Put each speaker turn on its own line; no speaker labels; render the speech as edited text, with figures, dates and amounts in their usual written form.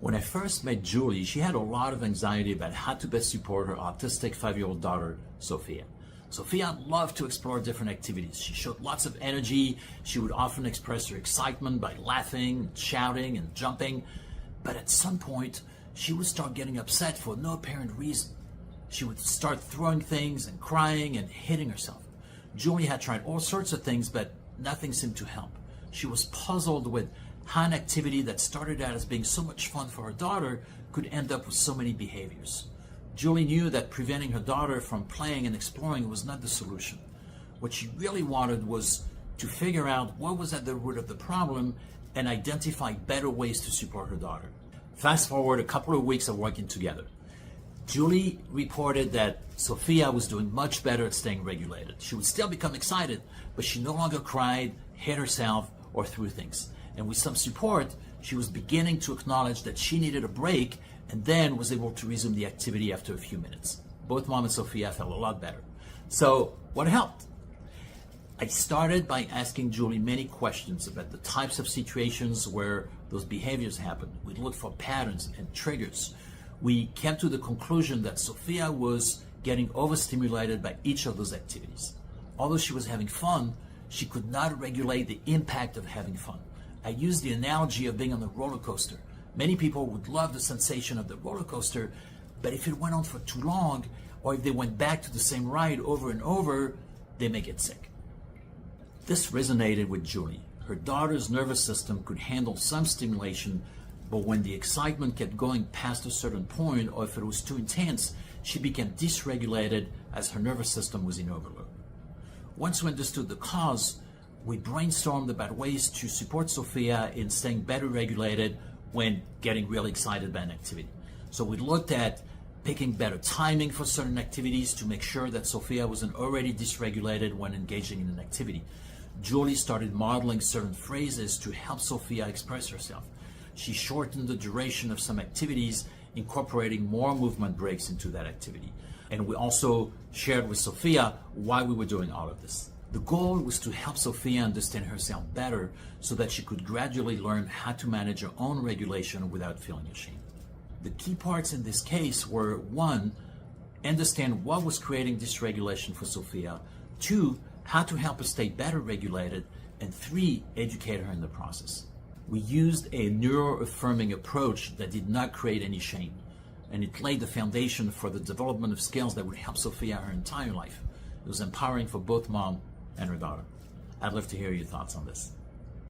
When I first met Julie, she had a lot of anxiety about how to best support her autistic 5-year-old daughter, Sophia. Sophia loved to explore different activities. She showed lots of energy. She would often express her excitement by laughing, shouting, and jumping. But at some point, she would start getting upset for no apparent reason. She would start throwing things and crying and hitting herself. Julie had tried all sorts of things, but nothing seemed to help. She was puzzled with how an activity that started out as being so much fun for her daughter could end up with so many behaviors. Julie knew that preventing her daughter from playing and exploring was not the solution. What she really wanted was to figure out what was at the root of the problem and identify better ways to support her daughter. Fast forward a couple of weeks of working together. Julie reported that Sophia was doing much better at staying regulated. She would still become excited, but she no longer cried, hit herself, or threw things. And with some support, she was beginning to acknowledge that she needed a break and then was able to resume the activity after a few minutes. Both Mom and Sophia felt a lot better. So what helped? I started by asking Julie many questions about the types of situations where those behaviors happen. We looked for patterns and triggers. We came to the conclusion that Sophia was getting overstimulated by each of those activities. Although she was having fun, she could not regulate the impact of having fun. I used the analogy of being on a roller coaster. Many people would love the sensation of the roller coaster, but if it went on for too long, or if they went back to the same ride over and over, they may get sick. This resonated with Julie. Her daughter's nervous system could handle some stimulation, but when the excitement kept going past a certain point, or if it was too intense, she became dysregulated as her nervous system was in overload. Once we understood the cause, we brainstormed about ways to support Sophia in staying better regulated when getting really excited by an activity. So we looked at picking better timing for certain activities to make sure that Sophia wasn't already dysregulated when engaging in an activity. Julie started modeling certain phrases to help Sophia express herself. She shortened the duration of some activities, incorporating more movement breaks into that activity. And we also shared with Sophia why we were doing all of this. The goal was to help Sophia understand herself better so that she could gradually learn how to manage her own regulation without feeling ashamed. The key parts in this case were: 1, understand what was creating dysregulation for Sophia; 2, how to help her stay better regulated; and 3, educate her in the process. We used a neuro-affirming approach that did not create any shame, and it laid the foundation for the development of skills that would help Sophia her entire life. It was empowering for both Mom and her daughter. I'd love to hear your thoughts on this.